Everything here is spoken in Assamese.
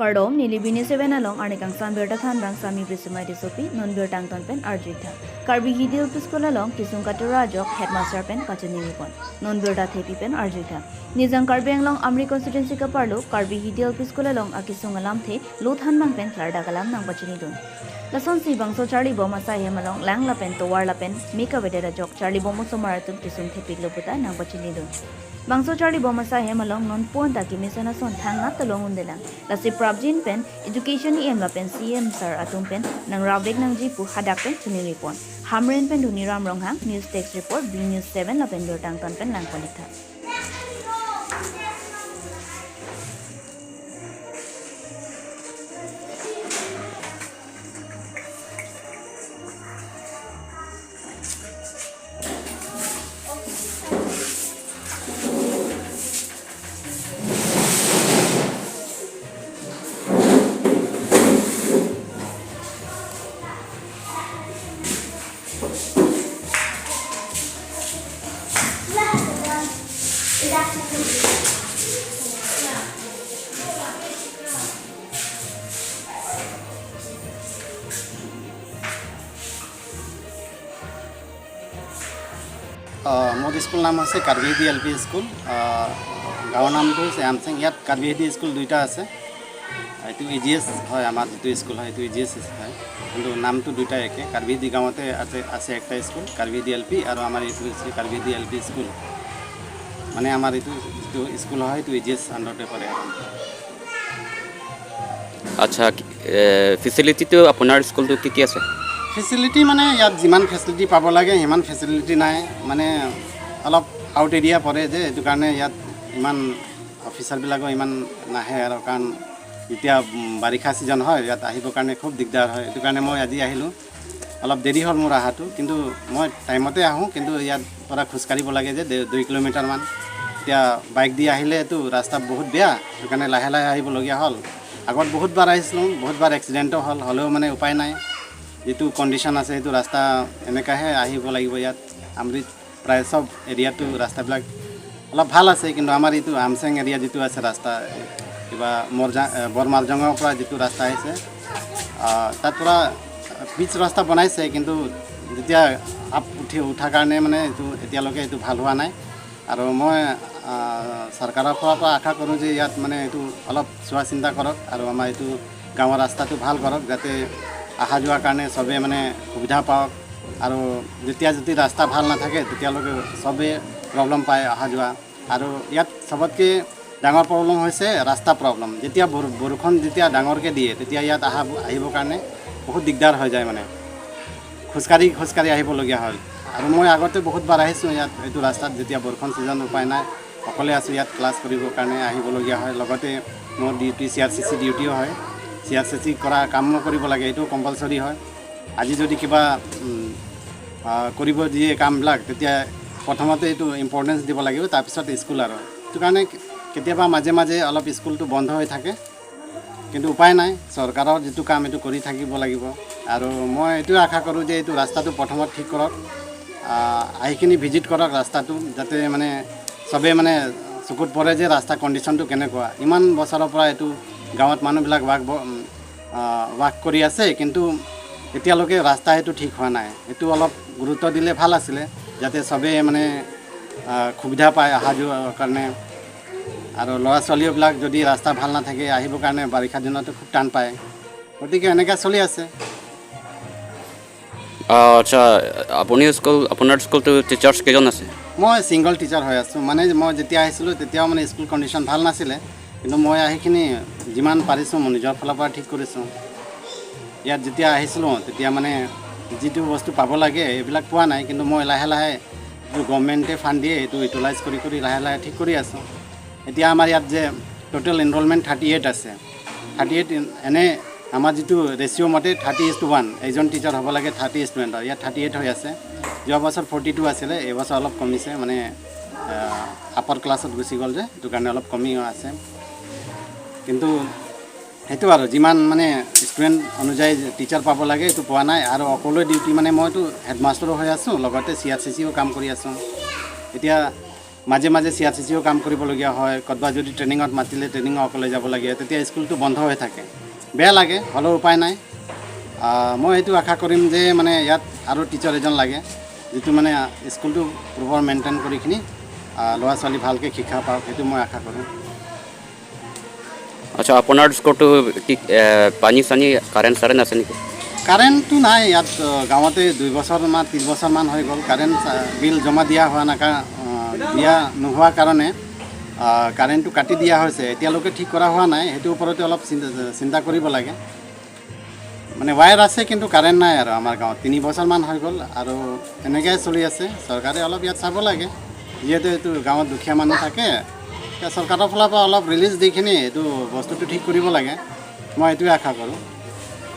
Kardom nilibini sevenalong arnikang sambirta thanbang sami prisumai disopi non birtang tonpen arjita. Karbi Hidi piskulalong Kisung Katora Ajok headmaster pen Kachuningri pon non birta thepi pen arjita. Nizang Karbianglong Amri constituency ka parlo Karbi Hidi piskulalong akisung alam the luthan mang pen klarda kalam nang Kachunidun. Lason si bangso Charlie Boma sa hemalong lang lapen towar lapen mika wedera jok Charlie Boma sumaratun Kisung thepi loputa nang Kachunidun. Bangso Charlie Boma sa hemalong non puanta kimisana son thanga talong undelang. Lasi Prabjin pen education ni em lapen CM sir atum pen nang rawdek nang jipu hadak pen Kachuningri pon. Hamren pen Duniram Ronghang News Text Report B News 7 lapen bertang ton pen lang kolita. More school नाम है कार्बी हिदी एलपी स्कूल गाँव नाम तो आमसिंग इतना कार्बी हिदी स्कूल दुईटा आछे ये EGS है आमार जो स्कूल है ये EGS है कि नाम तो दुईटा एके कार्बी हिदी गाँवते आछे एक स्कूल कार्बी हिदी एलपी और आमार ये कार्बी हिदी एलपी स्कूल माने आमार जो स्कूल है ये EGS आंडरते पड़े। अच्छा फैसिलिटी तो अपनार स्कूल तो की आछे फैसिलिटी माने यात जिमान फैसिलिटी पाब लागे हिमान फैसिलिटी नाय माने अलप आउट एरिया पड़े जे एटु कारणे यात इमान अफिसार बिलागो इमान नाहे आरो कारण इतिया बारिखा सीजन হয় यात आहिबो कारणे खूब दिगदार হয় एटु कारणे মই আজি আহিलो अलप देरी हल मोर आहाटु किन्तु মই टाइमते आहू किन्तु यात পৰা खुसकारिब लागे जे 2 किलोमीटर मान इतिया बाइक दि आहिले एटु रास्ता बहुत बेया एटु कारणे लाहे लाहे आहिब लगिया हल আগত बहुत बार आइसलो बहुत बार एक्सिडेंट हल हलेও মানে উপায় নাই जो कंडिशन आसे तो रास्ता एनेकाहे आहिब लागिब यात आमरि प्राय सब एरिया तो रास्ता बिलाक अलप ভাল আছে কিন্তু আমাৰ ইটো আমসেং एरिया जो আছে रास्ता কিবা বৰমালজঙৰ পৰা जो रास्ता आइছে তাত পৰা পিচ रास्ता बनाइছে কিন্তু যেতিয়া আপ উঠা কাৰণে মানে এটো এতিয়ালৈকে এটো ভাল হোৱা নাই আৰু মই सरकाৰৰ পৰা আশা কৰোঁ যে ইয়াত মানে এটো অলপ চোৱা চিন্তা কৰক আৰু আমাৰ এটো গাঁৱৰ ৰাস্তাটো ভাল কৰক যাতে আহা যোৱা কাৰণে সবে মানে সুবিধা পাওক আৰু যেতিয়া যদি ৰাস্তা ভাল নাথাকে তেতিয়ালৈকে সবে প্ৰব্লেম পায় আহা যোৱা আৰু ইয়াত সবতকে ডাঙৰ প্ৰব্লেম হৈছে ৰাস্তা প্ৰব্লেম যেতিয়া বৰষুণ যেতিয়া ডাঙৰকে দিয়ে তেতিয়া ইয়াত আহিবৰ কাৰণে বহুত দিগদাৰ হৈ যায় মানে খুচকাৰি আহিবলগীয়া হয় আৰু মই আগতে বহুত বাৰ আহিছোঁ ইয়াত এইটো ৰাস্তাত যেতিয়া বৰষুণ সিজন উপায় নাই অকলে আছোঁ ইয়াত ক্লাছ কৰিবৰ কাৰণে আহিবলগীয়া হয় লগতে মোৰ ডিউটি CRCC ডিউটিও হয় CRCC কৰা কাম কৰিব লাগে এটো কম্পালসৰি হয় আজি যদি কিবা কৰিব দিয়ে কামবিলাক তেতিয়া প্ৰথমতে এটো ইম্পৰ্টেন্স দিব লাগিব তাৰ পিছত স্কুল আৰু এটো কাৰণে কেতিয়াবা মাজে মাজে অলপ স্কুলটো বন্ধ হৈ থাকে কিন্তু উপায় নাই চৰকাৰৰ যেটো কাম এটো কৰি থাকিব লাগিব আৰু মই এটো আশা কৰোঁ যে এটো ৰাস্তাটো প্ৰথমত ঠিক কৰক আইখিনি ভিজিট কৰক ৰাস্তাটো যাতে মানে সবে মানে চকুত পৰে যে ৰাস্তা কন্ডিশনটো কেনেকুৱা ইমান বছৰৰ পৰা এটো গাঁৱত মানুহবিলাক ৱাক কৰি আছে কিন্তু এতিয়ালৈকে ৰাস্তা এটো ঠিক হোৱা নাই এটো অলপ গুৰুত্ব দিলে ভাল আছিল যাতে সবে মানে সুবিধা পায় আহা যোৱাৰ কাৰণে আৰু লৰা ছোৱালীবিলাক যদি ৰাস্তা ভাল না থাকে আহিবৰ কাৰণে বাৰিষা দিনতো খুব টান পায় গতিকে এনেকা চলি আছে। আচ্ছা আপুনি আপোনাৰ স্কুলটো টিচাৰ্ছ কেজন আছে? মই সিঙ্গল টিচাৰ হৈ আছো মানে মই যেতিয়া আহিছিলো তেতিয়াও মানে স্কুল কন্ডিশন ভাল নাছিলে কিন্তু মই আহিখিনি যিমান পাৰিছো মই নিজৰ ফালৰ পৰা ঠিক কৰিছো ইয়াত যেতিয়া আহিছিলো তেতিয়া মানে যেটো বস্তু পাব লাগে এইবিলাক পোৱা নাই কিন্তু মই লাহে লাহে যে গভৰ্ণমেণ্টে ফান্ড দিয়ে এটো ইউটিলাইজ কৰি লাহে লাহে ঠিক কৰি আছো এতিয়া আমাৰ ইয়াত যে টোটাল এনৰোলমেন্ট 38 আছে 38 এনে আমাৰ যেটো ৰেশিও মতে 30:1 এজন টিচাৰ হ'ব লাগে 30 ষ্টুডেণ্টৰ ইয়াত 38 হৈ আছে যোৱা বছৰ 42 আছিল এই বছৰ অলপ কমিছে মানে আপাৰ ক্লাছত গুছি গল যে এটো কাৰণে অলপ কমি আছে কিন্তু হেতু আৰু যিমান মানে ষ্টুডেণ্ট অনুযায়ী টিচাৰ পাব লাগে এটো পোৱা নাই আৰু অকলে ডিউটি মানে মইতো হেডমাষ্টাৰ হৈ আছো লগতে CRCCও কাম কৰি আছো এতিয়া মাজে মাজে CRCCও কাম কৰিবলগীয়া হয় ক'ৰবাত যদি ট্ৰেইনিঙত মাতিলে ট্ৰেইনিঙত অকলে যাব লাগে তেতিয়া স্কুলটো বন্ধ হৈ থাকে বেয়া লাগে হ'লেও উপায় নাই মই এইটো আশা কৰিম যে মানে ইয়াত আৰু টিচাৰ এজন লাগে যিটো মানে স্কুলটো প্ৰপাৰ মেইনটেইন কৰিখিনি ল'ৰা ছোৱালী ভালকৈ শিক্ষা পাওক সেইটো মই আশা কৰোঁ আচ্ছা আপোনাৰ স্কুলটো পানী চানী কাৰেণ্ট আছে নেকি কাৰেণ্টটো নাই ইয়াত গাঁৱতে 2 বছৰমান 3 বছৰমান হৈ গ'ল কাৰেণ্ট বিল জমা দিয়া নোহোৱাৰ কাৰণে কাৰেণ্টটো কাটি দিয়া হৈছে এতিয়ালৈকে ঠিক কৰা হোৱা নাই সেইটোৰ ওপৰতে অলপ চিন্তা কৰিব লাগে মানে ৱায়াৰ আছে কিন্তু কাৰেণ্ট নাই আৰু আমাৰ গাঁৱত 3 বছৰমান হৈ গ'ল আৰু এনেকৈ চলি আছে চৰকাৰে অলপ ইয়াত চাব লাগে যিহেতু এইটো গাঁৱত দুখীয়া মানুহ থাকে চৰকাৰৰ ফালৰ পৰা অলপ ৰিলিজ দিখিনি এইটো বস্তুটো ঠিক কৰিব লাগে মই এইটোৱে আশা কৰোঁ